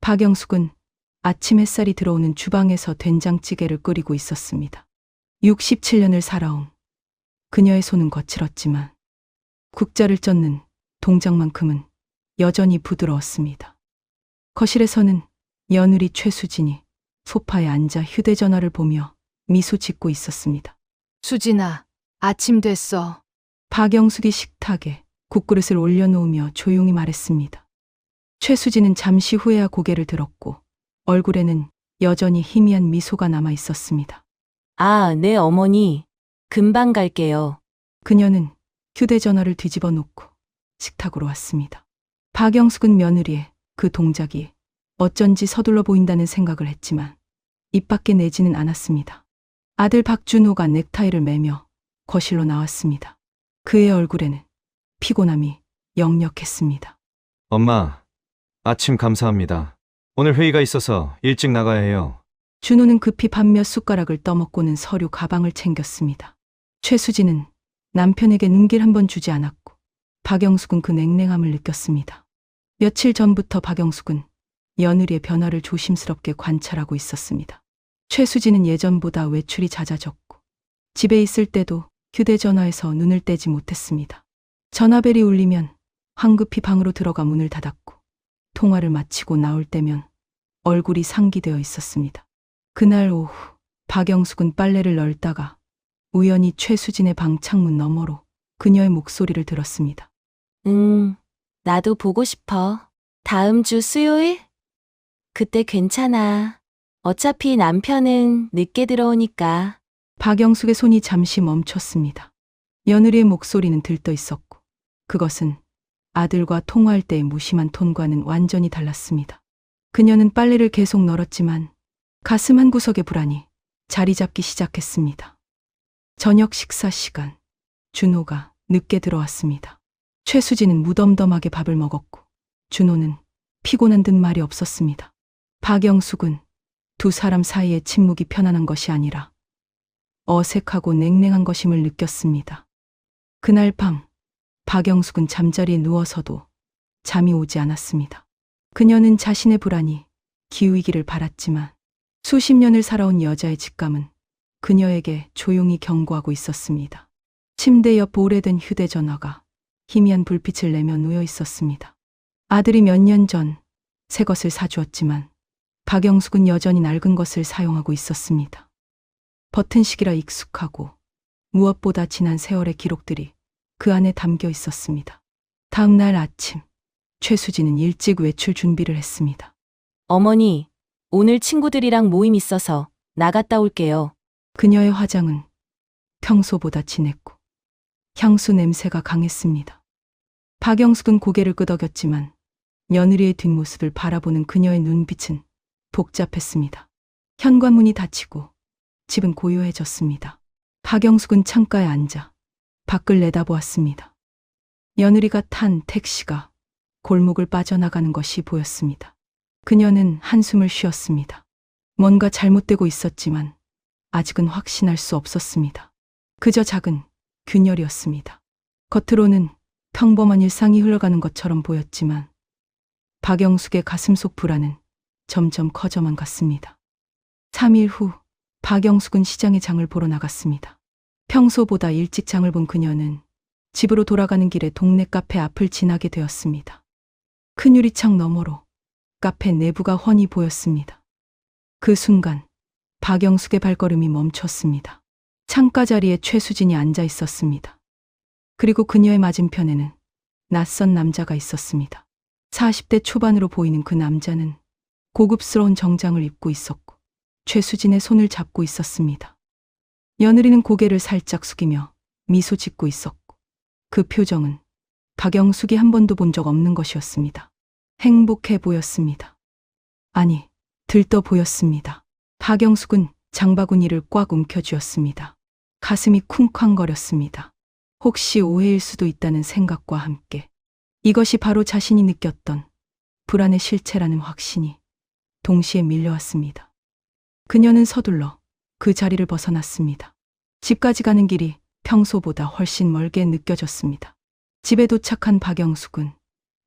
박영숙은 아침 햇살이 들어오는 주방에서 된장찌개를 끓이고 있었습니다. 67년을 살아온 그녀의 손은 거칠었지만 국자를 젓는 동작만큼은 여전히 부드러웠습니다. 거실에서는 며느리 최수진이 소파에 앉아 휴대전화를 보며 미소 짓고 있었습니다. 수진아, 아침 됐어. 박영숙이 식탁에 국그릇을 올려놓으며 조용히 말했습니다. 최수진은 잠시 후에야 고개를 들었고 얼굴에는 여전히 희미한 미소가 남아 있었습니다. 아, 네, 어머니. 금방 갈게요. 그녀는 휴대전화를 뒤집어 놓고 식탁으로 왔습니다. 박영숙은 며느리의 그 동작이 어쩐지 서둘러 보인다는 생각을 했지만 입 밖에 내지는 않았습니다. 아들 박준호가 넥타이를 매며 거실로 나왔습니다. 그의 얼굴에는 피곤함이 역력했습니다. 엄마, 아침 감사합니다. 오늘 회의가 있어서 일찍 나가야 해요. 준호는 급히 밥 몇 숟가락을 떠먹고는 서류 가방을 챙겼습니다. 최수진은 남편에게 눈길 한 번 주지 않았고 박영숙은 그 냉랭함을 느꼈습니다. 며칠 전부터 박영숙은 며느리의 변화를 조심스럽게 관찰하고 있었습니다. 최수진은 예전보다 외출이 잦아졌고 집에 있을 때도 휴대전화에서 눈을 떼지 못했습니다. 전화벨이 울리면 황급히 방으로 들어가 문을 닫았고 통화를 마치고 나올 때면 얼굴이 상기되어 있었습니다. 그날 오후 박영숙은 빨래를 널다가 우연히 최수진의 방 창문 너머로 그녀의 목소리를 들었습니다. 나도 보고 싶어. 다음 주 수요일? 그때 괜찮아. 어차피 남편은 늦게 들어오니까. 박영숙의 손이 잠시 멈췄습니다. 며느리의 목소리는 들떠 있었고 그것은 아들과 통화할 때의 무심한 톤과는 완전히 달랐습니다. 그녀는 빨래를 계속 널었지만 가슴 한구석의 불안이 자리 잡기 시작했습니다. 저녁 식사 시간, 준호가 늦게 들어왔습니다. 최수진은 무덤덤하게 밥을 먹었고 준호는 피곤한 듯 말이 없었습니다. 박영숙은 두 사람 사이의 침묵이 편안한 것이 아니라 어색하고 냉랭한 것임을 느꼈습니다. 그날 밤 박영숙은 잠자리에 누워서도 잠이 오지 않았습니다. 그녀는 자신의 불안이 기우이기를 바랐지만 수십 년을 살아온 여자의 직감은 그녀에게 조용히 경고하고 있었습니다. 침대 옆 오래된 휴대전화가 희미한 불빛을 내며 놓여 있었습니다. 아들이 몇 년 전 새 것을 사주었지만 박영숙은 여전히 낡은 것을 사용하고 있었습니다. 버튼식이라 익숙하고 무엇보다 지난 세월의 기록들이 그 안에 담겨 있었습니다. 다음 날 아침 최수진은 일찍 외출 준비를 했습니다. 어머니, 오늘 친구들이랑 모임 있어서 나갔다 올게요. 그녀의 화장은 평소보다 진했고 향수 냄새가 강했습니다. 박영숙은 고개를 끄덕였지만 며느리의 뒷모습을 바라보는 그녀의 눈빛은 복잡했습니다. 현관문이 닫히고 집은 고요해졌습니다. 박영숙은 창가에 앉아 밖을 내다보았습니다. 며느리가 탄 택시가 골목을 빠져나가는 것이 보였습니다. 그녀는 한숨을 쉬었습니다. 뭔가 잘못되고 있었지만 아직은 확신할 수 없었습니다. 그저 작은 균열이었습니다. 겉으로는 평범한 일상이 흘러가는 것처럼 보였지만 박영숙의 가슴속 불안은 점점 커져만 갔습니다. 3일 후 박영숙은 시장에 장을 보러 나갔습니다. 평소보다 일찍 장을 본 그녀는 집으로 돌아가는 길에 동네 카페 앞을 지나게 되었습니다. 큰 유리창 너머로 카페 내부가 훤히 보였습니다. 그 순간 박영숙의 발걸음이 멈췄습니다. 창가 자리에 최수진이 앉아 있었습니다. 그리고 그녀의 맞은편에는 낯선 남자가 있었습니다. 40대 초반으로 보이는 그 남자는 고급스러운 정장을 입고 있었고 최수진의 손을 잡고 있었습니다. 며느리는 고개를 살짝 숙이며 미소 짓고 있었고 그 표정은 박영숙이 한 번도 본 적 없는 것이었습니다. 행복해 보였습니다. 아니, 들떠 보였습니다. 박영숙은 장바구니를 꽉 움켜쥐었습니다. 가슴이 쿵쾅거렸습니다. 혹시 오해일 수도 있다는 생각과 함께 이것이 바로 자신이 느꼈던 불안의 실체라는 확신이 동시에 밀려왔습니다. 그녀는 서둘러 그 자리를 벗어났습니다. 집까지 가는 길이 평소보다 훨씬 멀게 느껴졌습니다. 집에 도착한 박영숙은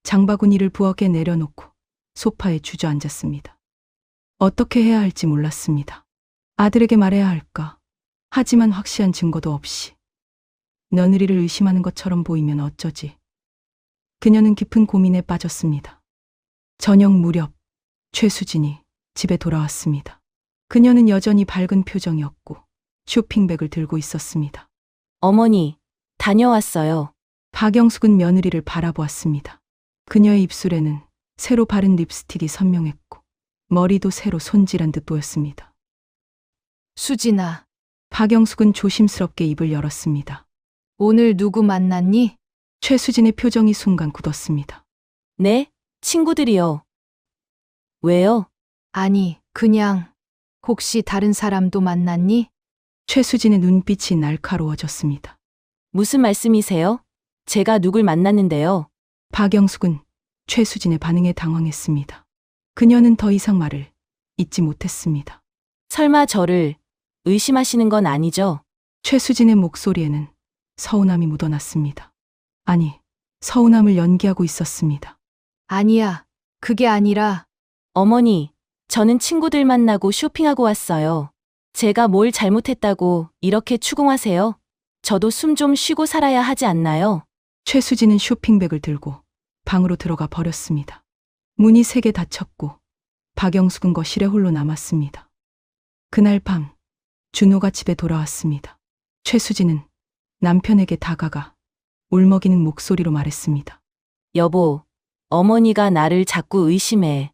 장바구니를 부엌에 내려놓고 소파에 주저앉았습니다. 어떻게 해야 할지 몰랐습니다. 아들에게 말해야 할까? 하지만 확실한 증거도 없이 며느리를 의심하는 것처럼 보이면 어쩌지? 그녀는 깊은 고민에 빠졌습니다. 저녁 무렵 최수진이 집에 돌아왔습니다. 그녀는 여전히 밝은 표정이었고 쇼핑백을 들고 있었습니다. 어머니, 다녀왔어요. 박영숙은 며느리를 바라보았습니다. 그녀의 입술에는 새로 바른 립스틱이 선명했고 머리도 새로 손질한 듯 보였습니다. 수진아, 박영숙은 조심스럽게 입을 열었습니다. 오늘 누구 만났니? 최수진의 표정이 순간 굳었습니다. 네? 친구들이요. 왜요? 아니, 그냥 혹시 다른 사람도 만났니? 최수진의 눈빛이 날카로워졌습니다. 무슨 말씀이세요? 제가 누굴 만났는데요. 박영숙은 최수진의 반응에 당황했습니다. 그녀는 더 이상 말을 잇지 못했습니다. 설마 저를 의심하시는 건 아니죠? 최수진의 목소리에는 서운함이 묻어났습니다. 아니, 서운함을 연기하고 있었습니다. 아니야, 그게 아니라 어머니, 저는 친구들 만나고 쇼핑하고 왔어요. 제가 뭘 잘못했다고 이렇게 추궁하세요? 저도 숨 좀 쉬고 살아야 하지 않나요? 최수진은 쇼핑백을 들고 방으로 들어가 버렸습니다. 문이 3개 닫혔고 박영숙은 거실에 홀로 남았습니다. 그날 밤 준호가 집에 돌아왔습니다. 최수진은 남편에게 다가가 울먹이는 목소리로 말했습니다. 여보, 어머니가 나를 자꾸 의심해.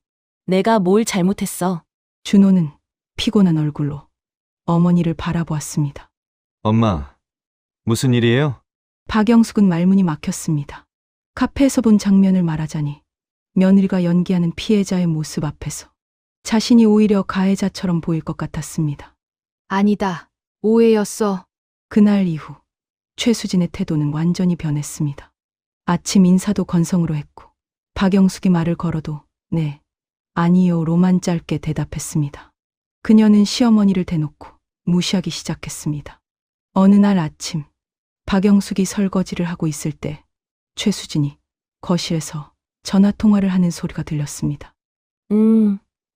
내가 뭘 잘못했어? 준호는 피곤한 얼굴로 어머니를 바라보았습니다. 엄마, 무슨 일이에요? 박영숙은 말문이 막혔습니다. 카페에서 본 장면을 말하자니 며느리가 연기하는 피해자의 모습 앞에서 자신이 오히려 가해자처럼 보일 것 같았습니다. 아니다, 오해였어. 그날 이후 최수진의 태도는 완전히 변했습니다. 아침 인사도 건성으로 했고 박영숙이 말을 걸어도 네, 아니요로만 짧게 대답했습니다. 그녀는 시어머니를 대놓고 무시하기 시작했습니다. 어느 날 아침 박영숙이 설거지를 하고 있을 때 최수진이 거실에서 전화통화를 하는 소리가 들렸습니다.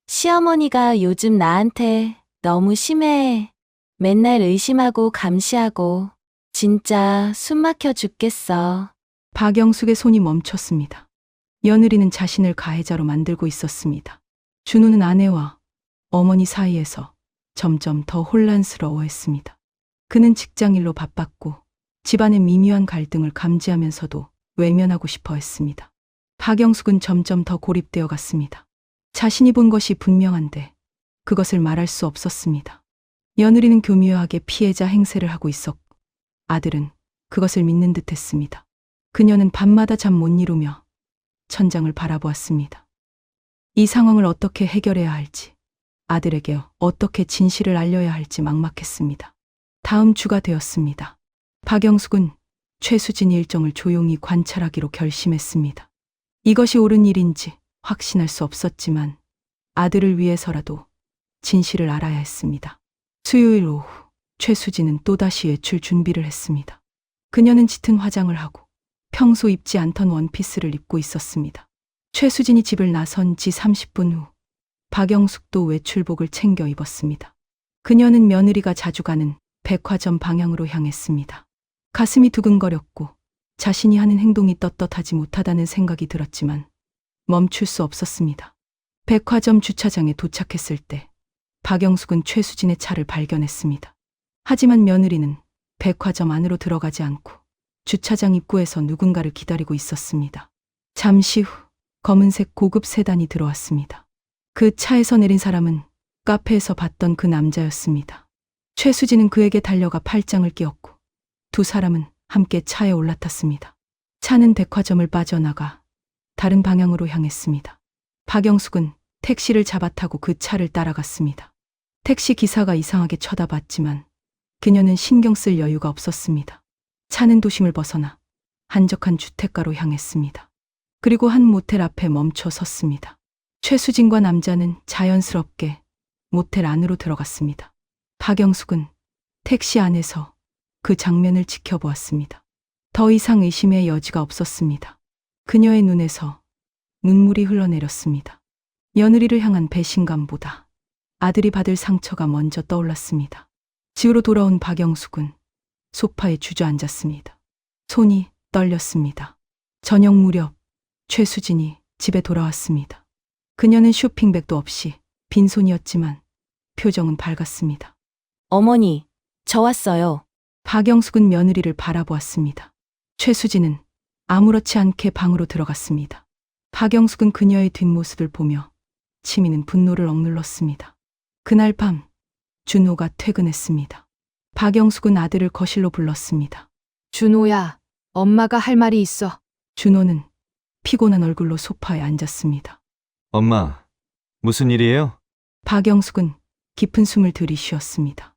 시어머니가 요즘 나한테 너무 심해. 맨날 의심하고 감시하고. 진짜 숨 막혀 죽겠어. 박영숙의 손이 멈췄습니다. 며느리는 자신을 가해자로 만들고 있었습니다. 준호는 아내와 어머니 사이에서 점점 더 혼란스러워했습니다. 그는 직장일로 바빴고 집안의 미묘한 갈등을 감지하면서도 외면하고 싶어 했습니다. 박영숙은 점점 더 고립되어 갔습니다. 자신이 본 것이 분명한데 그것을 말할 수 없었습니다. 며느리는 교묘하게 피해자 행세를 하고 있었고 아들은 그것을 믿는 듯 했습니다. 그녀는 밤마다 잠 못 이루며 천장을 바라보았습니다. 이 상황을 어떻게 해결해야 할지, 아들에게 어떻게 진실을 알려야 할지 막막했습니다. 다음 주가 되었습니다. 박영숙은 최수진 일정을 조용히 관찰하기로 결심했습니다. 이것이 옳은 일인지 확신할 수 없었지만 아들을 위해서라도 진실을 알아야 했습니다. 수요일 오후 최수진은 또다시 외출 준비를 했습니다. 그녀는 짙은 화장을 하고 평소 입지 않던 원피스를 입고 있었습니다. 최수진이 집을 나선 지 30분 후 박영숙도 외출복을 챙겨 입었습니다. 그녀는 며느리가 자주 가는 백화점 방향으로 향했습니다. 가슴이 두근거렸고 자신이 하는 행동이 떳떳하지 못하다는 생각이 들었지만 멈출 수 없었습니다. 백화점 주차장에 도착했을 때 박영숙은 최수진의 차를 발견했습니다. 하지만 며느리는 백화점 안으로 들어가지 않고 주차장 입구에서 누군가를 기다리고 있었습니다. 잠시 후 검은색 고급 세단이 들어왔습니다. 그 차에서 내린 사람은 카페에서 봤던 그 남자였습니다. 최수진은 그에게 달려가 팔짱을 끼웠고 두 사람은 함께 차에 올라탔습니다. 차는 백화점을 빠져나가 다른 방향으로 향했습니다. 박영숙은 택시를 잡아 타고 그 차를 따라갔습니다. 택시 기사가 이상하게 쳐다봤지만 그녀는 신경 쓸 여유가 없었습니다. 차는 도심을 벗어나 한적한 주택가로 향했습니다. 그리고 한 모텔 앞에 멈춰 섰습니다. 최수진과 남자는 자연스럽게 모텔 안으로 들어갔습니다. 박영숙은 택시 안에서 그 장면을 지켜보았습니다. 더 이상 의심의 여지가 없었습니다. 그녀의 눈에서 눈물이 흘러내렸습니다. 며느리를 향한 배신감보다 아들이 받을 상처가 먼저 떠올랐습니다. 집으로 돌아온 박영숙은 소파에 주저앉았습니다. 손이 떨렸습니다. 저녁 무렵 최수진이 집에 돌아왔습니다. 그녀는 쇼핑백도 없이 빈손이었지만 표정은 밝았습니다. 어머니, 저 왔어요. 박영숙은 며느리를 바라보았습니다. 최수진은 아무렇지 않게 방으로 들어갔습니다. 박영숙은 그녀의 뒷모습을 보며 치미는 분노를 억눌렀습니다. 그날 밤 준호가 퇴근했습니다. 박영숙은 아들을 거실로 불렀습니다. 준호야, 엄마가 할 말이 있어. 준호는 피곤한 얼굴로 소파에 앉았습니다. 엄마, 무슨 일이에요? 박영숙은 깊은 숨을 들이쉬었습니다.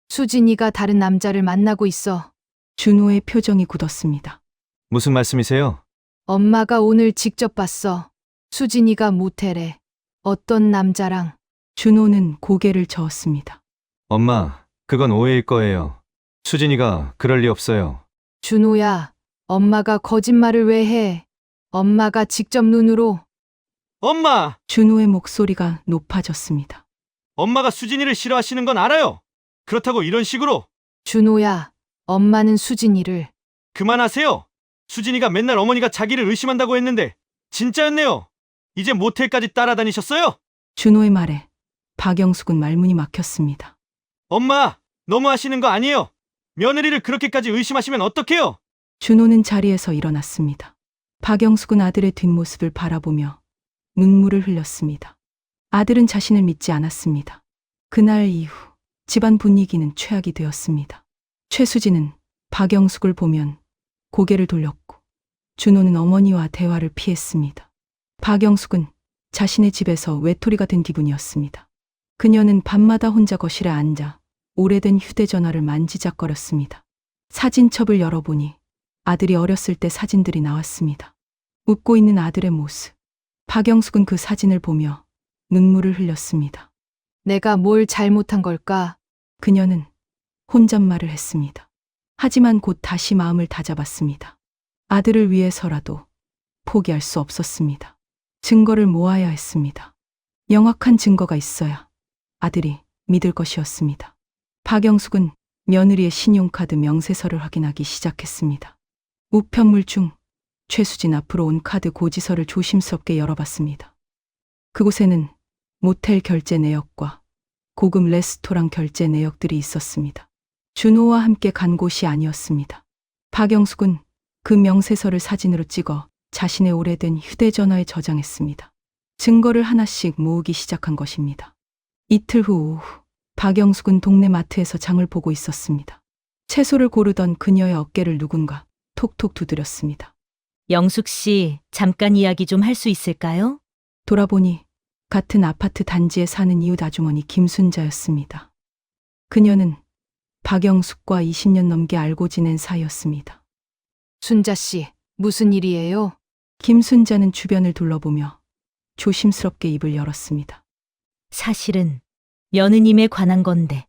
수진이가 다른 남자를 만나고 있어. 준호의 표정이 굳었습니다. 무슨 말씀이세요? 엄마가 오늘 직접 봤어. 수진이가 모텔에 어떤 남자랑. 준호는 고개를 저었습니다. 엄마, 그건 오해일 거예요. 수진이가 그럴 리 없어요. 준호야, 엄마가 거짓말을 왜 해? 엄마가 직접 눈으로. 엄마! 준호의 목소리가 높아졌습니다. 엄마가 수진이를 싫어하시는 건 알아요. 그렇다고 이런 식으로 준호야, 엄마는 수진이를. 그만하세요. 수진이가 맨날 어머니가 자기를 의심한다고 했는데 진짜였네요. 이제 모텔까지 따라다니셨어요? 준호의 말에 박영숙은 말문이 막혔습니다. 엄마, 너무하시는 거 아니에요? 며느리를 그렇게까지 의심하시면 어떡해요? 준호는 자리에서 일어났습니다. 박영숙은 아들의 뒷모습을 바라보며 눈물을 흘렸습니다. 아들은 자신을 믿지 않았습니다. 그날 이후 집안 분위기는 최악이 되었습니다. 최수진은 박영숙을 보면 고개를 돌렸고 준호는 어머니와 대화를 피했습니다. 박영숙은 자신의 집에서 외톨이가 된 기분이었습니다. 그녀는 밤마다 혼자 거실에 앉아 오래된 휴대전화를 만지작거렸습니다. 사진첩을 열어보니 아들이 어렸을 때 사진들이 나왔습니다. 웃고 있는 아들의 모습. 박영숙은 그 사진을 보며 눈물을 흘렸습니다. 내가 뭘 잘못한 걸까? 그녀는 혼잣말을 했습니다. 하지만 곧 다시 마음을 다잡았습니다. 아들을 위해서라도 포기할 수 없었습니다. 증거를 모아야 했습니다. 명확한 증거가 있어야 아들이 믿을 것이었습니다. 박영숙은 며느리의 신용카드 명세서를 확인하기 시작했습니다. 우편물 중 최수진 앞으로 온 카드 고지서를 조심스럽게 열어봤습니다. 그곳에는 모텔 결제 내역과 고급 레스토랑 결제 내역들이 있었습니다. 준호와 함께 간 곳이 아니었습니다. 박영숙은 그 명세서를 사진으로 찍어 자신의 오래된 휴대전화에 저장했습니다. 증거를 하나씩 모으기 시작한 것입니다. 이틀 후 오후, 박영숙은 동네 마트에서 장을 보고 있었습니다. 채소를 고르던 그녀의 어깨를 누군가 톡톡 두드렸습니다. 영숙 씨, 잠깐 이야기 좀 할 수 있을까요? 돌아보니 같은 아파트 단지에 사는 이웃 아주머니 김순자였습니다. 그녀는 박영숙과 20년 넘게 알고 지낸 사이였습니다. 순자 씨, 무슨 일이에요? 김순자는 주변을 둘러보며 조심스럽게 입을 열었습니다. 사실은 며느님에 관한 건데.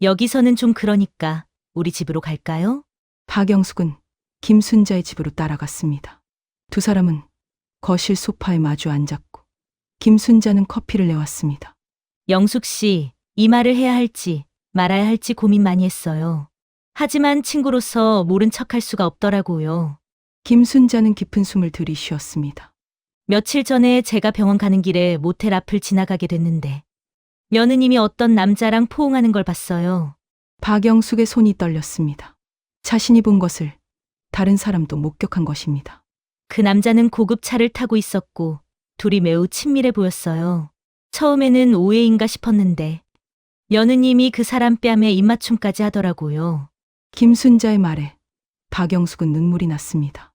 여기서는 좀 그러니까 우리 집으로 갈까요? 박영숙은 김순자의 집으로 따라갔습니다. 두 사람은 거실 소파에 마주 앉았고 김순자는 커피를 내왔습니다. 영숙 씨, 이 말을 해야 할지 말아야 할지 고민 많이 했어요. 하지만 친구로서 모른 척할 수가 없더라고요. 김순자는 깊은 숨을 들이쉬었습니다. 며칠 전에 제가 병원 가는 길에 모텔 앞을 지나가게 됐는데 며느님이 어떤 남자랑 포옹하는 걸 봤어요. 박영숙의 손이 떨렸습니다. 자신이 본 것을 다른 사람도 목격한 것입니다. 그 남자는 고급 차를 타고 있었고 둘이 매우 친밀해 보였어요. 처음에는 오해인가 싶었는데 며느님이 그 사람 뺨에 입맞춤까지 하더라고요. 김순자의 말에 박영숙은 눈물이 났습니다.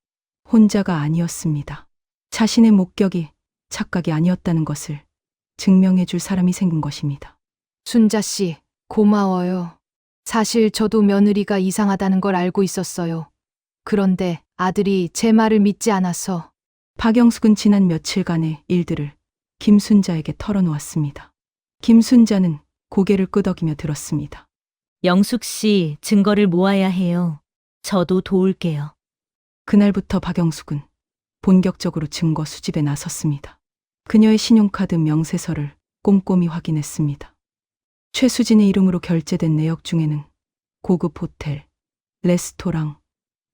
혼자가 아니었습니다. 자신의 목격이 착각이 아니었다는 것을 증명해 줄 사람이 생긴 것입니다. 순자 씨, 고마워요. 사실 저도 며느리가 이상하다는 걸 알고 있었어요. 그런데 아들이 제 말을 믿지 않아서. 박영숙은 지난 며칠간의 일들을 김순자에게 털어놓았습니다. 김순자는 고개를 끄덕이며 들었습니다. 영숙 씨, 증거를 모아야 해요. 저도 도울게요. 그날부터 박영숙은 본격적으로 증거 수집에 나섰습니다. 그녀의 신용카드 명세서를 꼼꼼히 확인했습니다. 최수진의 이름으로 결제된 내역 중에는 고급 호텔, 레스토랑,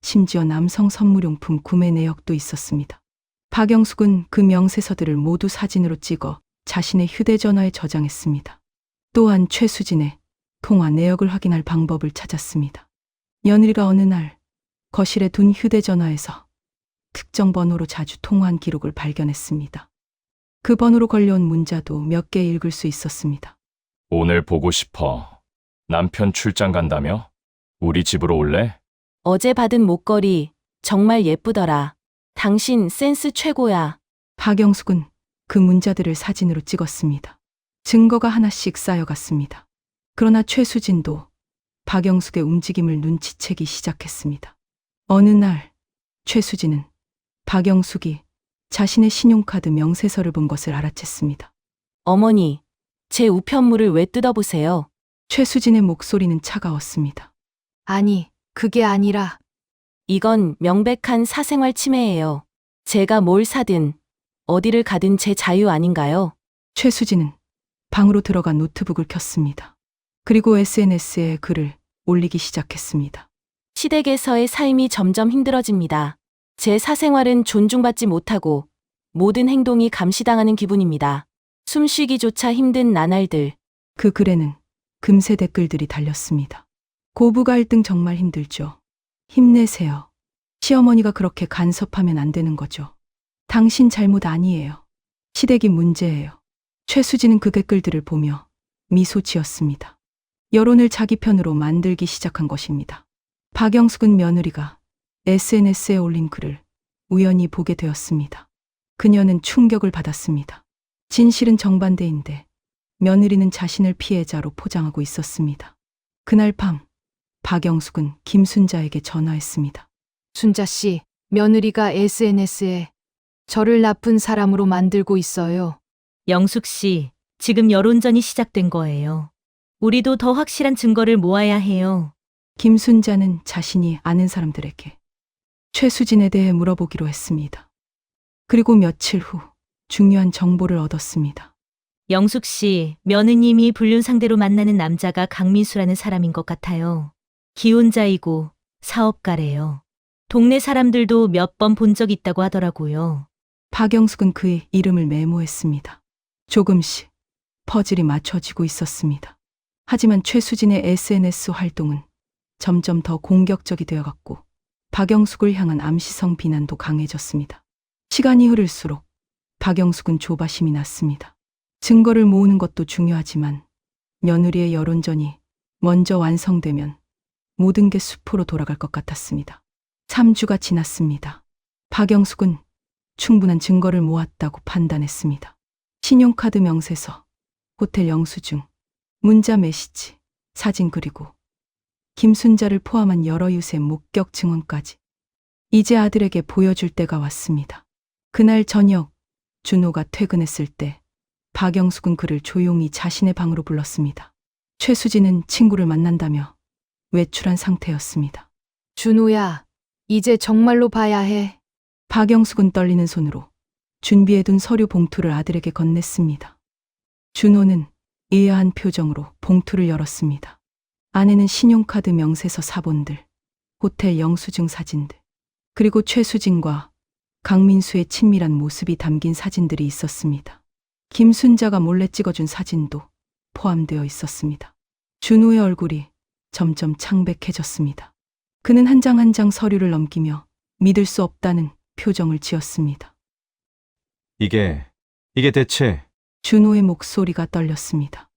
심지어 남성 선물용품 구매 내역도 있었습니다. 박영숙은 그 명세서들을 모두 사진으로 찍어 자신의 휴대전화에 저장했습니다. 또한 최수진의 통화 내역을 확인할 방법을 찾았습니다. 며느리가 어느 날 거실에 둔 휴대전화에서 특정 번호로 자주 통화한 기록을 발견했습니다. 그 번호로 걸려온 문자도 몇 개 읽을 수 있었습니다. 오늘 보고 싶어. 남편 출장 간다며? 우리 집으로 올래? 어제 받은 목걸이 정말 예쁘더라. 당신 센스 최고야. 박영숙은 그 문자들을 사진으로 찍었습니다. 증거가 하나씩 쌓여갔습니다. 그러나 최수진도 박영숙의 움직임을 눈치채기 시작했습니다. 어느 날 최수진은 박영숙이 자신의 신용카드 명세서를 본 것을 알아챘습니다. 어머니, 제 우편물을 왜 뜯어보세요? 최수진의 목소리는 차가웠습니다. 아니, 그게 아니라 이건 명백한 사생활 침해예요. 제가 뭘 사든 어디를 가든 제 자유 아닌가요? 최수진은 방으로 들어가 노트북을 켰습니다. 그리고 SNS에 글을 올리기 시작했습니다. 시댁에서의 삶이 점점 힘들어집니다. 제 사생활은 존중받지 못하고 모든 행동이 감시당하는 기분입니다. 숨쉬기조차 힘든 나날들. 그 글에는 금세 댓글들이 달렸습니다. 고부 갈등 정말 힘들죠. 힘내세요. 시어머니가 그렇게 간섭하면 안 되는 거죠. 당신 잘못 아니에요. 시댁이 문제예요. 최수진은 그 댓글들을 보며 미소 지었습니다. 여론을 자기 편으로 만들기 시작한 것입니다. 박영숙은 며느리가 SNS에 올린 글을 우연히 보게 되었습니다. 그녀는 충격을 받았습니다. 진실은 정반대인데 며느리는 자신을 피해자로 포장하고 있었습니다. 그날 밤 박영숙은 김순자에게 전화했습니다. 순자 씨, 며느리가 SNS에 저를 나쁜 사람으로 만들고 있어요. 영숙 씨, 지금 여론전이 시작된 거예요. 우리도 더 확실한 증거를 모아야 해요. 김순자는 자신이 아는 사람들에게 최수진에 대해 물어보기로 했습니다. 그리고 며칠 후 중요한 정보를 얻었습니다. 영숙 씨, 며느님이 불륜 상대로 만나는 남자가 강민수라는 사람인 것 같아요. 기혼자이고 사업가래요. 동네 사람들도 몇 번 본 적 있다고 하더라고요. 박영숙은 그의 이름을 메모했습니다. 조금씩 퍼즐이 맞춰지고 있었습니다. 하지만 최수진의 SNS 활동은 점점 더 공격적이 되어갔고 박영숙을 향한 암시성 비난도 강해졌습니다. 시간이 흐를수록 박영숙은 조바심이 났습니다. 증거를 모으는 것도 중요하지만 며느리의 여론전이 먼저 완성되면 모든 게 수포로 돌아갈 것 같았습니다. 3주가 지났습니다. 박영숙은 충분한 증거를 모았다고 판단했습니다. 신용카드 명세서, 호텔 영수증, 문자 메시지, 사진 그리고 김순자를 포함한 여러 유세 목격 증언까지. 이제 아들에게 보여줄 때가 왔습니다. 그날 저녁 준호가 퇴근했을 때 박영숙은 그를 조용히 자신의 방으로 불렀습니다. 최수진은 친구를 만난다며 외출한 상태였습니다. 준호야, 이제 정말로 봐야 해. 박영숙은 떨리는 손으로 준비해둔 서류 봉투를 아들에게 건넸습니다. 준호는 의아한 표정으로 봉투를 열었습니다. 안에는 신용카드 명세서 사본들, 호텔 영수증 사진들, 그리고 최수진과 강민수의 친밀한 모습이 담긴 사진들이 있었습니다. 김순자가 몰래 찍어준 사진도 포함되어 있었습니다. 준호의 얼굴이 점점 창백해졌습니다. 그는 한 장 한 장 서류를 넘기며 믿을 수 없다는 표정을 지었습니다. 이게 대체 준호의 목소리가 떨렸습니다.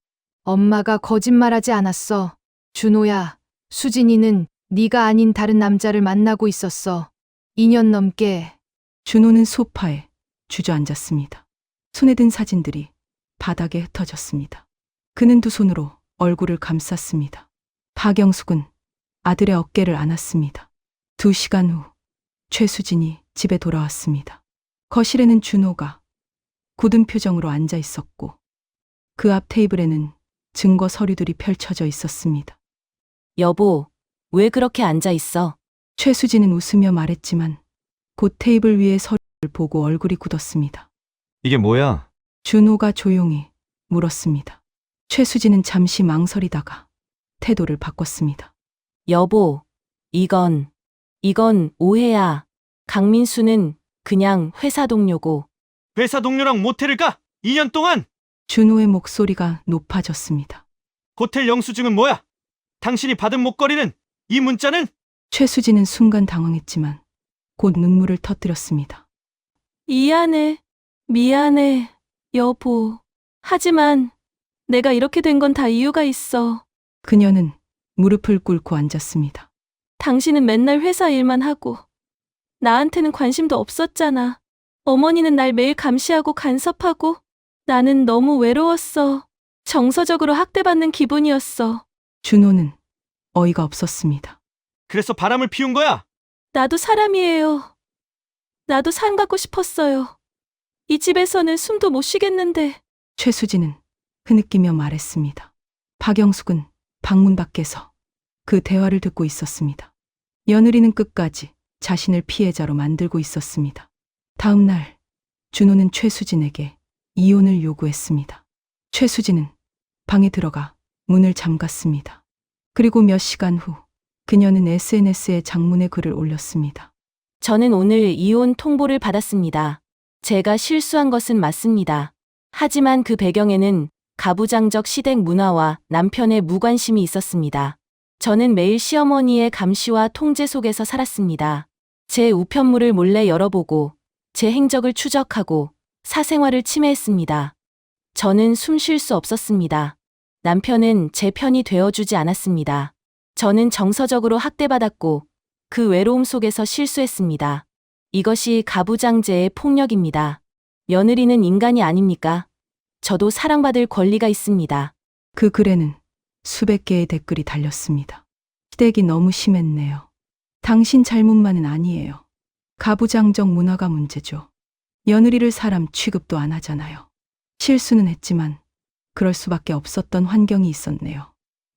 엄마가 거짓말하지 않았어. 준호야, 수진이는 네가 아닌 다른 남자를 만나고 있었어. 2년 넘게. 준호는 소파에 주저앉았습니다. 손에 든 사진들이 바닥에 흩어졌습니다. 그는 두 손으로 얼굴을 감쌌습니다. 박영숙은 아들의 어깨를 안았습니다. 2시간 후 최수진이 집에 돌아왔습니다. 거실에는 준호가 굳은 표정으로 앉아 있었고 그 앞 테이블에는 증거 서류들이 펼쳐져 있었습니다. 여보, 왜 그렇게 앉아 있어? 최수진은 웃으며 말했지만 곧 테이블 위의 서류를 보고 얼굴이 굳었습니다. 이게 뭐야? 준호가 조용히 물었습니다. 최수진은 잠시 망설이다가 태도를 바꿨습니다. 여보, 이건 오해야. 강민수는 그냥 회사 동료고. 회사 동료랑 모텔을 가? 2년 동안? 준호의 목소리가 높아졌습니다. 호텔 영수증은 뭐야? 당신이 받은 목걸이는? 이 문자는? 최수진은 순간 당황했지만 곧 눈물을 터뜨렸습니다. 미안해, 여보. 하지만 내가 이렇게 된 건 다 이유가 있어. 그녀는 무릎을 꿇고 앉았습니다. 당신은 맨날 회사 일만 하고 나한테는 관심도 없었잖아. 어머니는 날 매일 감시하고 간섭하고 나는 너무 외로웠어. 정서적으로 학대받는 기분이었어. 준호는 어이가 없었습니다. 그래서 바람을 피운 거야? 나도 사람이에요. 나도 사랑받고 싶었어요. 이 집에서는 숨도 못 쉬겠는데. 최수진은 흐느끼며 말했습니다. 박영숙은 방문 밖에서 그 대화를 듣고 있었습니다. 며느리는 끝까지 자신을 피해자로 만들고 있었습니다. 다음 날 준호는 최수진에게 이혼을 요구했습니다. 최수진은 방에 들어가 문을 잠갔습니다. 그리고 몇 시간 후 그녀는 SNS에 장문의 글을 올렸습니다. 저는 오늘 이혼 통보를 받았습니다. 제가 실수한 것은 맞습니다. 하지만 그 배경에는 가부장적 시댁 문화와 남편의 무관심이 있었습니다. 저는 매일 시어머니의 감시와 통제 속에서 살았습니다. 제 우편물을 몰래 열어보고 제 행적을 추적하고 사생활을 침해했습니다. 저는 숨 쉴 수 없었습니다. 남편은 제 편이 되어주지 않았습니다. 저는 정서적으로 학대받았고 그 외로움 속에서 실수했습니다. 이것이 가부장제의 폭력입니다. 며느리는 인간이 아닙니까? 저도 사랑받을 권리가 있습니다. 그 글에는 수백 개의 댓글이 달렸습니다. 시댁이 너무 심했네요. 당신 잘못만은 아니에요. 가부장적 문화가 문제죠. 며느리를 사람 취급도 안 하잖아요. 실수는 했지만 그럴 수밖에 없었던 환경이 있었네요.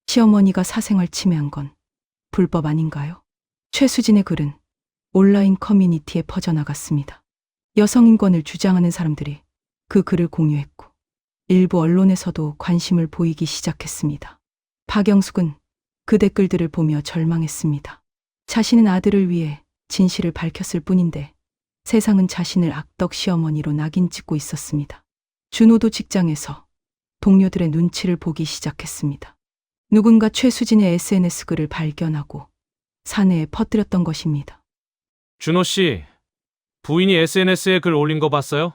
시어머니가 사생활 침해한 건 불법 아닌가요? 최수진의 글은 온라인 커뮤니티에 퍼져나갔습니다. 여성인권을 주장하는 사람들이 그 글을 공유했고 일부 언론에서도 관심을 보이기 시작했습니다. 박영숙은 그 댓글들을 보며 절망했습니다. 자신은 아들을 위해 진실을 밝혔을 뿐인데 세상은 자신을 악덕 시어머니로 낙인 찍고 있었습니다. 준호도 직장에서 동료들의 눈치를 보기 시작했습니다. 누군가 최수진의 SNS 글을 발견하고 사내에 퍼뜨렸던 것입니다. 준호 씨, 부인이 SNS에 글 올린 거 봤어요?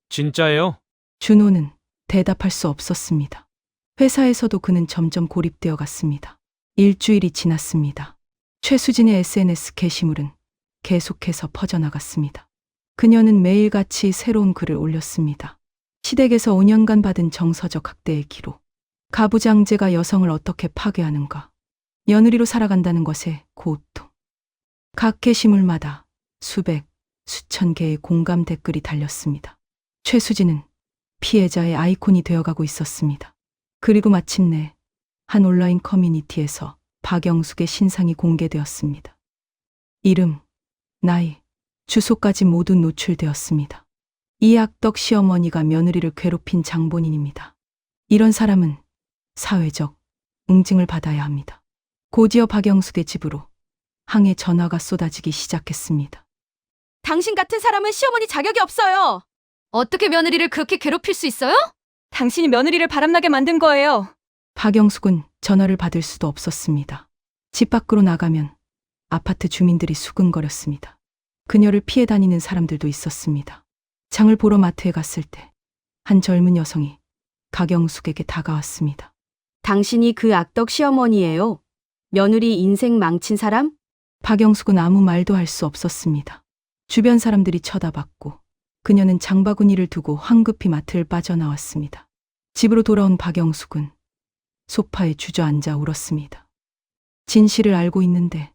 진짜예요? 준호는 대답할 수 없었습니다. 회사에서도 그는 점점 고립되어 갔습니다. 일주일이 지났습니다. 최수진의 SNS 게시물은 계속해서 퍼져나갔습니다. 그녀는 매일같이 새로운 글을 올렸습니다. 시댁에서 5년간 받은 정서적 학대의 기록, 가부장제가 여성을 어떻게 파괴하는가, 며느리로 살아간다는 것의 고통. 각 게시물마다 수백, 수천 개의 공감 댓글이 달렸습니다. 최수진은 피해자의 아이콘이 되어가고 있었습니다. 그리고 마침내 한 온라인 커뮤니티에서 박영숙의 신상이 공개되었습니다. 이름, 나이, 주소까지 모두 노출되었습니다. 이 악덕 시어머니가 며느리를 괴롭힌 장본인입니다. 이런 사람은 사회적 응징을 받아야 합니다. 곧이어 박영숙의 집으로 항해 전화가 쏟아지기 시작했습니다. 당신 같은 사람은 시어머니 자격이 없어요. 어떻게 며느리를 그렇게 괴롭힐 수 있어요? 당신이 며느리를 바람나게 만든 거예요. 박영숙은 전화를 받을 수도 없었습니다. 집 밖으로 나가면 아파트 주민들이 수근거렸습니다. 그녀를 피해 다니는 사람들도 있었습니다. 장을 보러 마트에 갔을 때 한 젊은 여성이 박영숙에게 다가왔습니다. 당신이 그 악덕 시어머니예요. 며느리 인생 망친 사람? 박영숙은 아무 말도 할 수 없었습니다. 주변 사람들이 쳐다봤고 그녀는 장바구니를 두고 황급히 마트를 빠져나왔습니다. 집으로 돌아온 박영숙은 소파에 주저앉아 울었습니다. 진실을 알고 있는데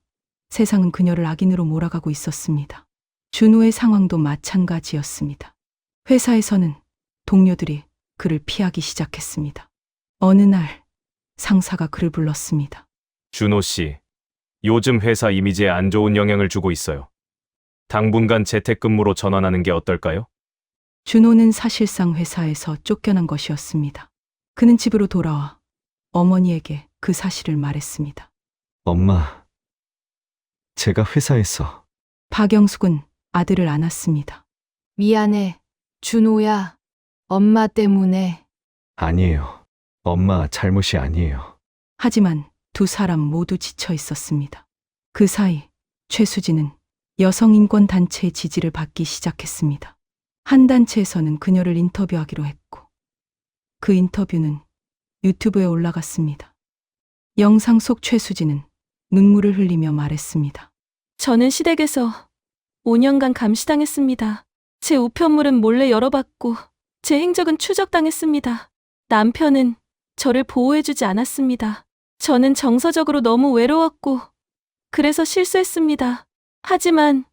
세상은 그녀를 악인으로 몰아가고 있었습니다. 준호의 상황도 마찬가지였습니다. 회사에서는 동료들이 그를 피하기 시작했습니다. 어느 날 상사가 그를 불렀습니다. 준호 씨, 요즘 회사 이미지에 안 좋은 영향을 주고 있어요. 당분간 재택근무로 전환하는 게 어떨까요? 준호는 사실상 회사에서 쫓겨난 것이었습니다. 그는 집으로 돌아와 어머니에게 그 사실을 말했습니다. 엄마, 제가 회사에서 박영숙은 아들을 안았습니다. 미안해. 준호야. 엄마 때문에. 아니에요. 엄마 잘못이 아니에요. 하지만 두 사람 모두 지쳐 있었습니다. 그 사이 최수진은 여성인권단체의 지지를 받기 시작했습니다. 한 단체에서는 그녀를 인터뷰하기로 했고 그 인터뷰는 유튜브에 올라갔습니다. 영상 속 최수진은 눈물을 흘리며 말했습니다. 저는 시댁에서 5년간 감시당했습니다. 제 우편물은 몰래 열어봤고 제 행적은 추적당했습니다. 남편은 저를 보호해주지 않았습니다. 저는 정서적으로 너무 외로웠고 그래서 실수했습니다. 하지만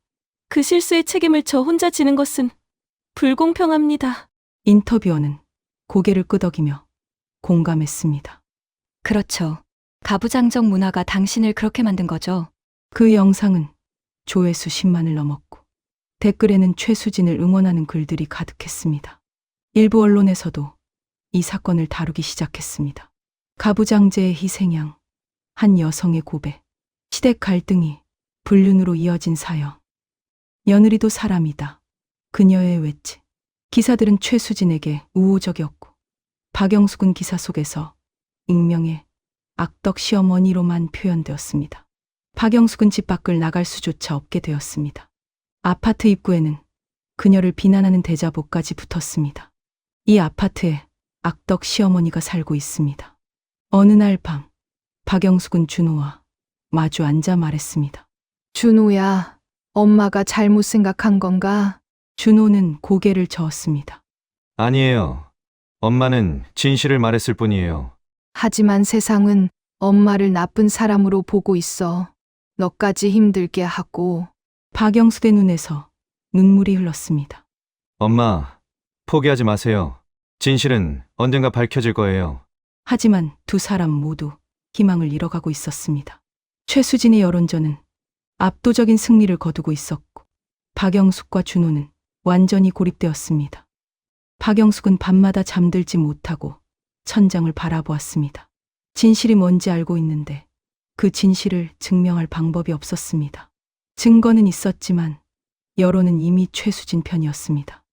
그 실수의 책임을 저 혼자 지는 것은 불공평합니다. 인터뷰어는 고개를 끄덕이며 공감했습니다. 그렇죠. 가부장적 문화가 당신을 그렇게 만든 거죠. 그 영상은 조회수 10만을 넘었고 댓글에는 최수진을 응원하는 글들이 가득했습니다. 일부 언론에서도 이 사건을 다루기 시작했습니다. 가부장제의 희생양, 한 여성의 고백, 시댁 갈등이 불륜으로 이어진 사연, 며느리도 사람이다, 그녀의 외치. 기사들은 최수진에게 우호적이었고 박영숙은 기사 속에서 익명의 악덕 시어머니로만 표현되었습니다. 박영숙은 집 밖을 나갈 수조차 없게 되었습니다. 아파트 입구에는 그녀를 비난하는 대자보까지 붙었습니다. 이 아파트에 악덕 시어머니가 살고 있습니다. 어느 날 밤 박영숙은 준호와 마주 앉아 말했습니다. 준호야. 엄마가 잘못 생각한 건가? 준호는 고개를 저었습니다. 아니에요. 엄마는 진실을 말했을 뿐이에요. 하지만 세상은 엄마를 나쁜 사람으로 보고 있어. 너까지 힘들게 하고. 박영숙의 눈에서 눈물이 흘렀습니다. 엄마, 포기하지 마세요. 진실은 언젠가 밝혀질 거예요. 하지만 두 사람 모두 희망을 잃어가고 있었습니다. 최수진의 여론전은 압도적인 승리를 거두고 있었고 박영숙과 준호는 완전히 고립되었습니다. 박영숙은 밤마다 잠들지 못하고 천장을 바라보았습니다. 진실이 뭔지 알고 있는데 그 진실을 증명할 방법이 없었습니다. 증거는 있었지만 여론은 이미 최수진 편이었습니다.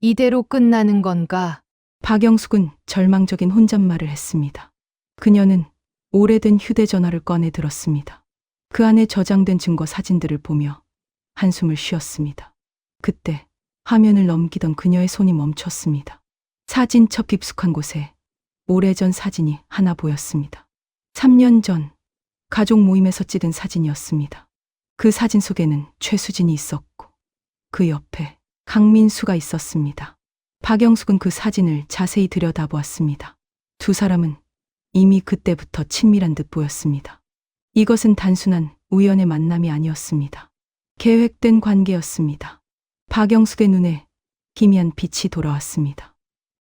이대로 끝나는 건가? 박영숙은 절망적인 혼잣말을 했습니다. 그녀는 오래된 휴대전화를 꺼내 들었습니다. 그 안에 저장된 증거 사진들을 보며 한숨을 쉬었습니다. 그때 화면을 넘기던 그녀의 손이 멈췄습니다. 사진첩 깊숙한 곳에 오래전 사진이 하나 보였습니다. 3년 전 가족 모임에서 찍은 사진이었습니다. 그 사진 속에는 최수진이 있었고 그 옆에 강민수가 있었습니다. 박영숙은 그 사진을 자세히 들여다보았습니다. 두 사람은 이미 그때부터 친밀한 듯 보였습니다. 이것은 단순한 우연의 만남이 아니었습니다. 계획된 관계였습니다. 박영숙의 눈에 기미한 빛이 돌아왔습니다.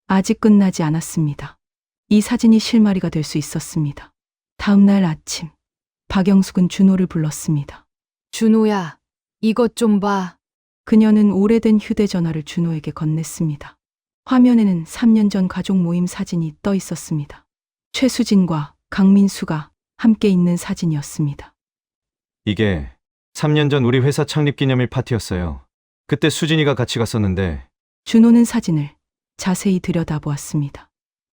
아직 끝나지 않았습니다. 이 사진이 실마리가 될 수 있었습니다. 다음 날 아침, 박영숙은 준호를 불렀습니다. 준호야. 이것 좀 봐. 그녀는 오래된 휴대전화를 준호에게 건넸습니다. 화면에는 3년 전 가족 모임 사진이 떠 있었습니다. 최수진과 강민수가 함께 있는 사진이었습니다. 이게 3년 전 우리 회사 창립 기념일 파티였어요. 그때 수진이가 같이 갔었는데. 준호는 사진을 자세히 들여다보았습니다.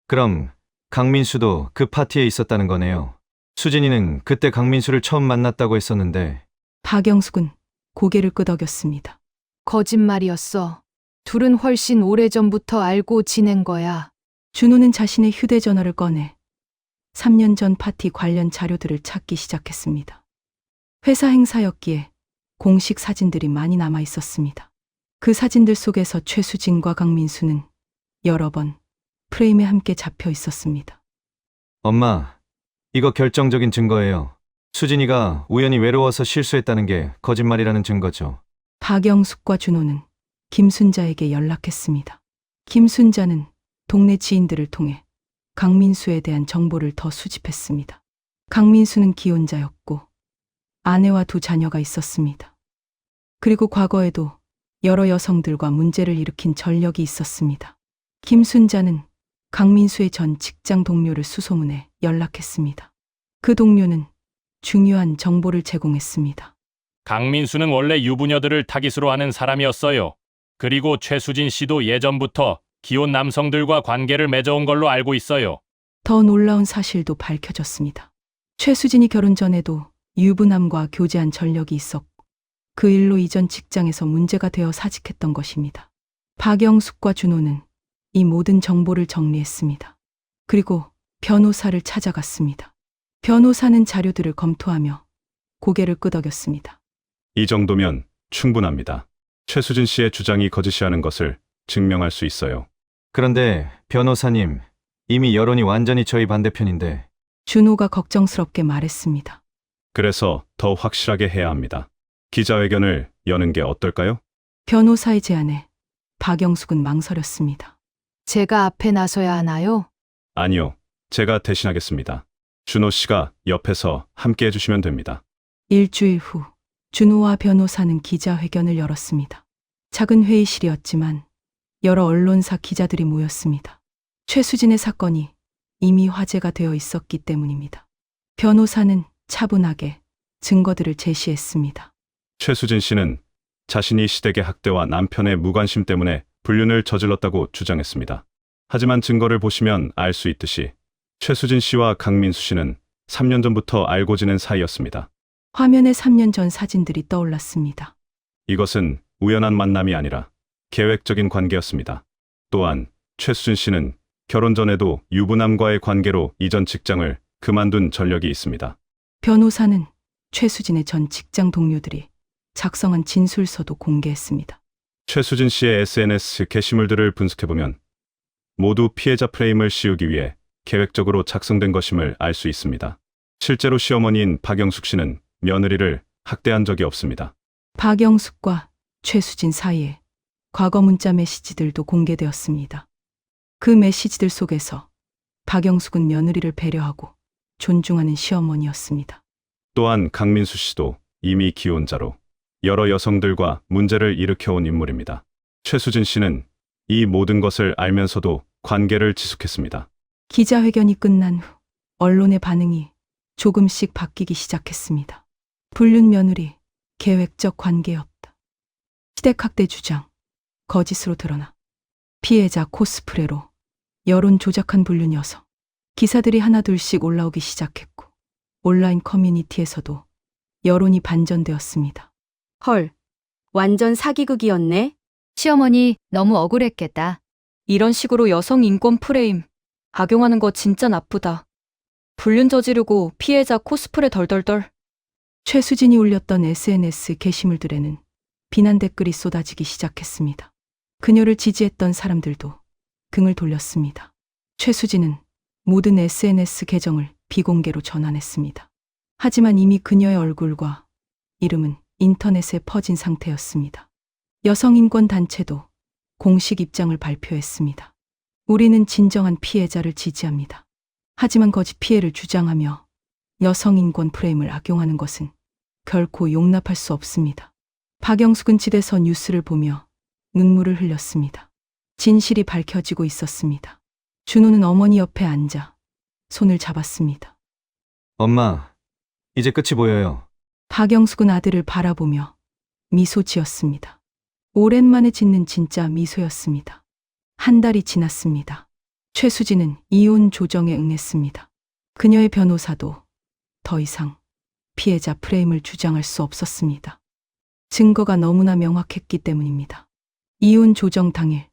그럼 강민수도 그 파티에 있었다는 거네요. 수진이는 그때 강민수를 처음 만났다고 했었는데. 박영숙은 고개를 끄덕였습니다. 거짓말이었어. 둘은 훨씬 오래전부터 알고 지낸 거야. 준호는 자신의 휴대전화를 꺼내 3년 전 파티 관련 자료들을 찾기 시작했습니다. 회사 행사였기에 공식 사진들이 많이 남아 있었습니다. 그 사진들 속에서 최수진과 강민수는 여러 번 프레임에 함께 잡혀 있었습니다. 엄마, 이거 결정적인 증거예요. 수진이가 우연히 외로워서 실수했다는 게 거짓말이라는 증거죠. 박영숙과 준호는 김순자에게 연락했습니다. 김순자는 동네 지인들을 통해 강민수에 대한 정보를 더 수집했습니다. 강민수는 기혼자였고 아내와 두 자녀가 있었습니다. 그리고 과거에도 여러 여성들과 문제를 일으킨 전력이 있었습니다. 김순자는 강민수의 전 직장 동료를 수소문해 연락했습니다. 그 동료는 중요한 정보를 제공했습니다. 강민수는 원래 유부녀들을 타깃으로 하는 사람이었어요. 그리고 최수진 씨도 예전부터 기혼 남성들과 관계를 맺어온 걸로 알고 있어요. 더 놀라운 사실도 밝혀졌습니다. 최수진이 결혼 전에도 유부남과 교제한 전력이 있었고 그 일로 이전 직장에서 문제가 되어 사직했던 것입니다. 박영숙과 준호는 이 모든 정보를 정리했습니다. 그리고 변호사를 찾아갔습니다. 변호사는 자료들을 검토하며 고개를 끄덕였습니다. 이 정도면 충분합니다. 최수진 씨의 주장이 거짓이라는 것을 증명할 수 있어요. 그런데 변호사님, 이미 여론이 완전히 저희 반대편인데. 준호가 걱정스럽게 말했습니다. 그래서 더 확실하게 해야 합니다. 기자회견을 여는 게 어떨까요? 변호사의 제안에 박영숙은 망설였습니다. 제가 앞에 나서야 하나요? 아니요. 제가 대신하겠습니다. 준호 씨가 옆에서 함께 해주시면 됩니다. 일주일 후 준호와 변호사는 기자회견을 열었습니다. 작은 회의실이었지만 여러 언론사 기자들이 모였습니다. 최수진의 사건이 이미 화제가 되어 있었기 때문입니다. 변호사는 차분하게 증거들을 제시했습니다. 최수진 씨는 자신이 시댁의 학대와 남편의 무관심 때문에 불륜을 저질렀다고 주장했습니다. 하지만 증거를 보시면 알 수 있듯이 최수진 씨와 강민수 씨는 3년 전부터 알고 지낸 사이였습니다. 화면에 3년 전 사진들이 떠올랐습니다. 이것은 우연한 만남이 아니라 계획적인 관계였습니다. 또한 최수진 씨는 결혼 전에도 유부남과의 관계로 이전 직장을 그만둔 전력이 있습니다. 변호사는 최수진의 전 직장 동료들이 작성한 진술서도 공개했습니다. 최수진 씨의 SNS 게시물들을 분석해보면 모두 피해자 프레임을 씌우기 위해 계획적으로 작성된 것임을 알 수 있습니다. 실제로 시어머니인 박영숙 씨는 며느리를 학대한 적이 없습니다. 박영숙과 최수진 사이에 과거 문자 메시지들도 공개되었습니다. 그 메시지들 속에서 박영숙은 며느리를 배려하고 존중하는 시어머니였습니다. 또한 강민수 씨도 이미 기혼자로 여러 여성들과 문제를 일으켜온 인물입니다. 최수진 씨는 이 모든 것을 알면서도 관계를 지속했습니다. 기자회견이 끝난 후 언론의 반응이 조금씩 바뀌기 시작했습니다. 불륜 며느리, 계획적 관계였다. 시댁학대 주장, 거짓으로 드러나. 피해자 코스프레로 여론 조작한 불륜 여성. 기사들이 하나둘씩 올라오기 시작했고 온라인 커뮤니티에서도 여론이 반전되었습니다. 헐, 완전 사기극이었네. 시어머니 너무 억울했겠다. 이런 식으로 여성 인권 프레임 악용하는 거 진짜 나쁘다. 불륜 저지르고 피해자 코스프레 덜덜덜. 최수진이 올렸던 SNS 게시물들에는 비난 댓글이 쏟아지기 시작했습니다. 그녀를 지지했던 사람들도 등을 돌렸습니다. 최수진은 모든 SNS 계정을 비공개로 전환했습니다. 하지만 이미 그녀의 얼굴과 이름은 인터넷에 퍼진 상태였습니다. 여성인권 단체도 공식 입장을 발표했습니다. 우리는 진정한 피해자를 지지합니다. 하지만 거짓 피해를 주장하며 여성인권 프레임을 악용하는 것은 결코 용납할 수 없습니다. 박영숙은 집에서 뉴스를 보며 눈물을 흘렸습니다. 진실이 밝혀지고 있었습니다. 준호는 어머니 옆에 앉아 손을 잡았습니다. 엄마, 이제 끝이 보여요. 박영숙은 아들을 바라보며 미소 지었습니다. 오랜만에 짓는 진짜 미소였습니다. 한 달이 지났습니다. 최수진은 이혼 조정에 응했습니다. 그녀의 변호사도 더 이상 피해자 프레임을 주장할 수 없었습니다. 증거가 너무나 명확했기 때문입니다. 이혼 조정 당일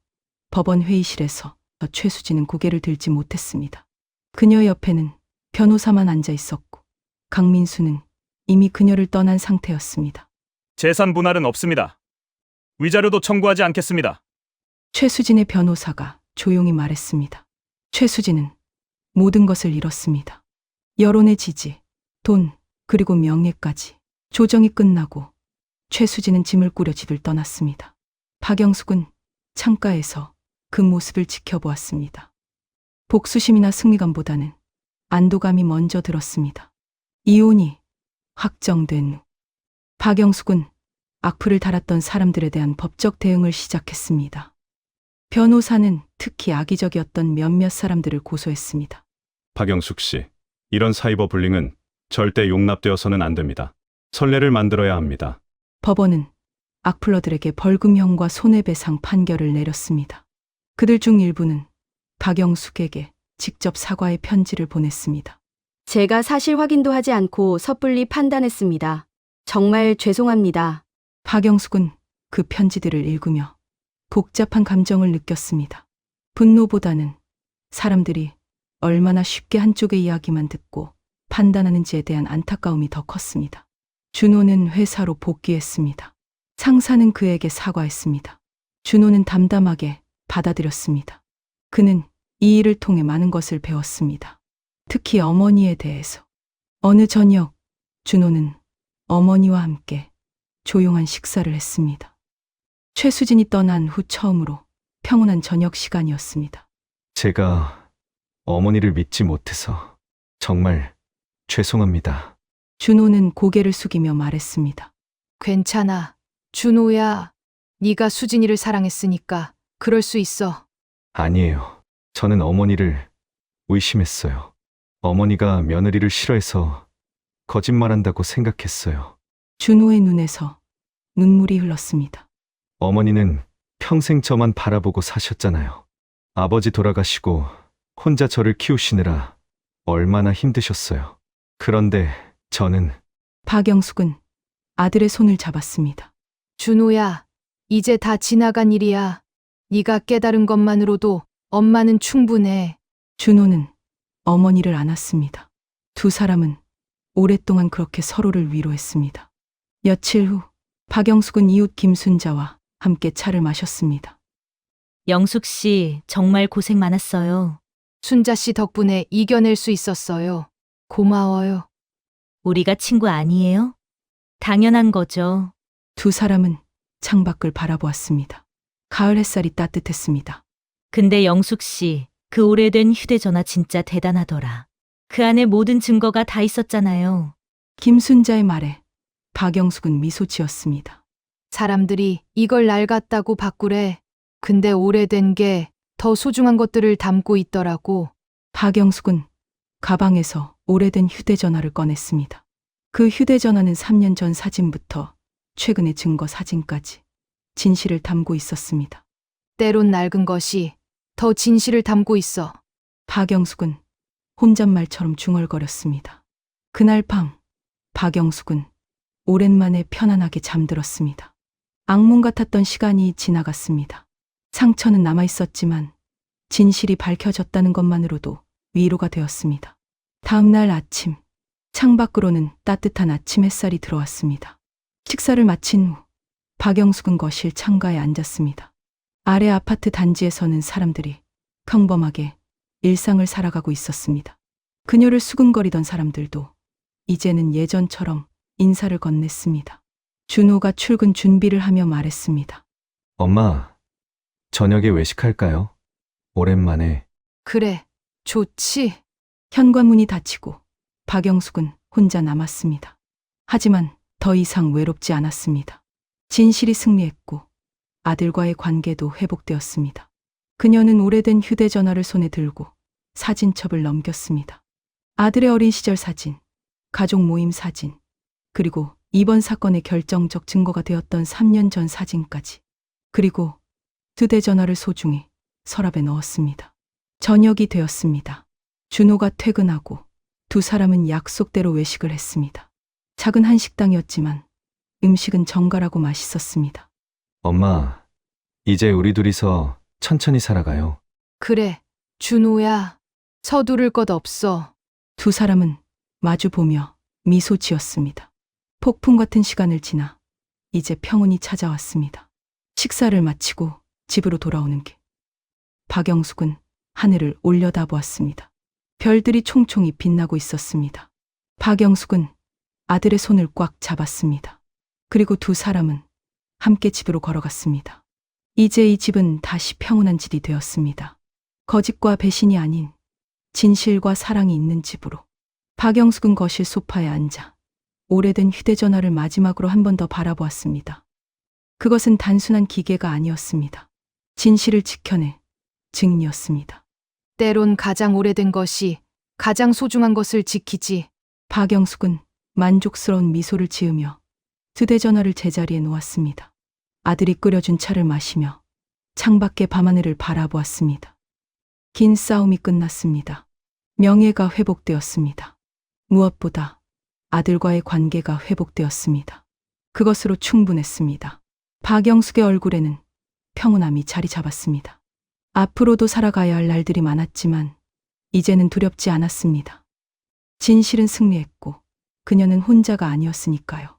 법원 회의실에서 최수진은 고개를 들지 못했습니다. 그녀 옆에는 변호사만 앉아 있었고 강민수는 이미 그녀를 떠난 상태였습니다. 재산 분할은 없습니다. 위자료도 청구하지 않겠습니다. 최수진의 변호사가 조용히 말했습니다. 최수진은 모든 것을 잃었습니다. 여론의 지지, 돈, 그리고 명예까지. 조정이 끝나고 최수진은 짐을 꾸려 집을 떠났습니다. 박영숙은 창가에서 그 모습을 지켜보았습니다. 복수심이나 승리감보다는 안도감이 먼저 들었습니다. 이혼이 확정된 후 박영숙은 악플을 달았던 사람들에 대한 법적 대응을 시작했습니다. 변호사는 특히 악의적이었던 몇몇 사람들을 고소했습니다. 박영숙 씨, 이런 사이버 불링은 절대 용납되어서는 안 됩니다. 선례를 만들어야 합니다. 법원은 악플러들에게 벌금형과 손해배상 판결을 내렸습니다. 그들 중 일부는 박영숙에게 직접 사과의 편지를 보냈습니다. 제가 사실 확인도 하지 않고 섣불리 판단했습니다. 정말 죄송합니다. 박영숙은 그 편지들을 읽으며 복잡한 감정을 느꼈습니다. 분노보다는 사람들이 얼마나 쉽게 한쪽의 이야기만 듣고 판단하는지에 대한 안타까움이 더 컸습니다. 준호는 회사로 복귀했습니다. 상사는 그에게 사과했습니다. 준호는 담담하게 받아들였습니다. 그는 이 일을 통해 많은 것을 배웠습니다. 특히 어머니에 대해서. 어느 저녁, 준호는 어머니와 함께 조용한 식사를 했습니다. 최수진이 떠난 후 처음으로 평온한 저녁 시간이었습니다. 제가 어머니를 믿지 못해서 정말 죄송합니다. 준호는 고개를 숙이며 말했습니다. 괜찮아. 준호야. 네가 수진이를 사랑했으니까 그럴 수 있어. 아니에요. 저는 어머니를 의심했어요. 어머니가 며느리를 싫어해서 거짓말한다고 생각했어요. 준호의 눈에서 눈물이 흘렀습니다. 어머니는 평생 저만 바라보고 사셨잖아요. 아버지 돌아가시고 혼자 저를 키우시느라 얼마나 힘드셨어요. 그런데 저는 박영숙은 아들의 손을 잡았습니다. 준호야. 이제 다 지나간 일이야. 네가 깨달은 것만으로도 엄마는 충분해. 준호는 어머니를 안았습니다. 두 사람은 오랫동안 그렇게 서로를 위로했습니다. 며칠 후 박영숙은 이웃 김순자와 함께 차를 마셨습니다. 영숙 씨, 정말 고생 많았어요. 순자 씨 덕분에 이겨낼 수 있었어요. 고마워요. 우리가 친구 아니에요? 당연한 거죠. 두 사람은 창밖을 바라보았습니다. 가을 햇살이 따뜻했습니다. 근데 영숙 씨, 그 오래된 휴대전화 진짜 대단하더라. 그 안에 모든 증거가 다 있었잖아요. 김순자의 말에 박영숙은 미소 지었습니다. 사람들이 이걸 낡았다고 바꾸래. 근데 오래된 게 더 소중한 것들을 담고 있더라고. 박영숙은 가방에서 오래된 휴대전화를 꺼냈습니다. 그 휴대전화는 3년 전 사진부터 최근의 증거 사진까지 진실을 담고 있었습니다. 때론 낡은 것이 더 진실을 담고 있어. 박영숙은 혼잣말처럼 중얼거렸습니다. 그날 밤 박영숙은 오랜만에 편안하게 잠들었습니다. 악몽 같았던 시간이 지나갔습니다. 상처는 남아있었지만 진실이 밝혀졌다는 것만으로도 위로가 되었습니다. 다음 날 아침, 창밖으로는 따뜻한 아침 햇살이 들어왔습니다. 식사를 마친 후 박영숙은 거실 창가에 앉았습니다. 아래 아파트 단지에서는 사람들이 평범하게 일상을 살아가고 있었습니다. 그녀를 수근거리던 사람들도 이제는 예전처럼 인사를 건넸습니다. 준호가 출근 준비를 하며 말했습니다. 엄마, 저녁에 외식할까요? 오랜만에. 그래, 좋지. 현관문이 닫히고 박영숙은 혼자 남았습니다. 하지만 더 이상 외롭지 않았습니다. 진실이 승리했고 아들과의 관계도 회복되었습니다. 그녀는 오래된 휴대전화를 손에 들고 사진첩을 넘겼습니다. 아들의 어린 시절 사진, 가족 모임 사진, 그리고 이번 사건의 결정적 증거가 되었던 3년 전 사진까지. 그리고 휴대전화를 소중히 서랍에 넣었습니다. 저녁이 되었습니다. 준호가 퇴근하고 두 사람은 약속대로 외식을 했습니다. 작은 한식당이었지만 음식은 정갈하고 맛있었습니다. 엄마, 이제 우리 둘이서 천천히 살아가요. 그래, 준호야. 서두를 것 없어. 두 사람은 마주보며 미소 지었습니다. 폭풍 같은 시간을 지나 이제 평온이 찾아왔습니다. 식사를 마치고 집으로 돌아오는 길. 박영숙은 하늘을 올려다보았습니다. 별들이 총총히 빛나고 있었습니다. 박영숙은 아들의 손을 꽉 잡았습니다. 그리고 두 사람은 함께 집으로 걸어갔습니다. 이제 이 집은 다시 평온한 집이 되었습니다. 거짓과 배신이 아닌 진실과 사랑이 있는 집으로. 박영숙은 거실 소파에 앉아 오래된 휴대전화를 마지막으로 한 번 더 바라보았습니다. 그것은 단순한 기계가 아니었습니다. 진실을 지켜내 증인이었습니다. 때론 가장 오래된 것이 가장 소중한 것을 지키지. 박영숙은 만족스러운 미소를 지으며 휴대전화를 제자리에 놓았습니다. 아들이 끓여준 차를 마시며 창밖의 밤하늘을 바라보았습니다. 긴 싸움이 끝났습니다. 명예가 회복되었습니다. 무엇보다 아들과의 관계가 회복되었습니다. 그것으로 충분했습니다. 박영숙의 얼굴에는 평온함이 자리 잡았습니다. 앞으로도 살아가야 할 날들이 많았지만 이제는 두렵지 않았습니다. 진실은 승리했고 그녀는 혼자가 아니었으니까요.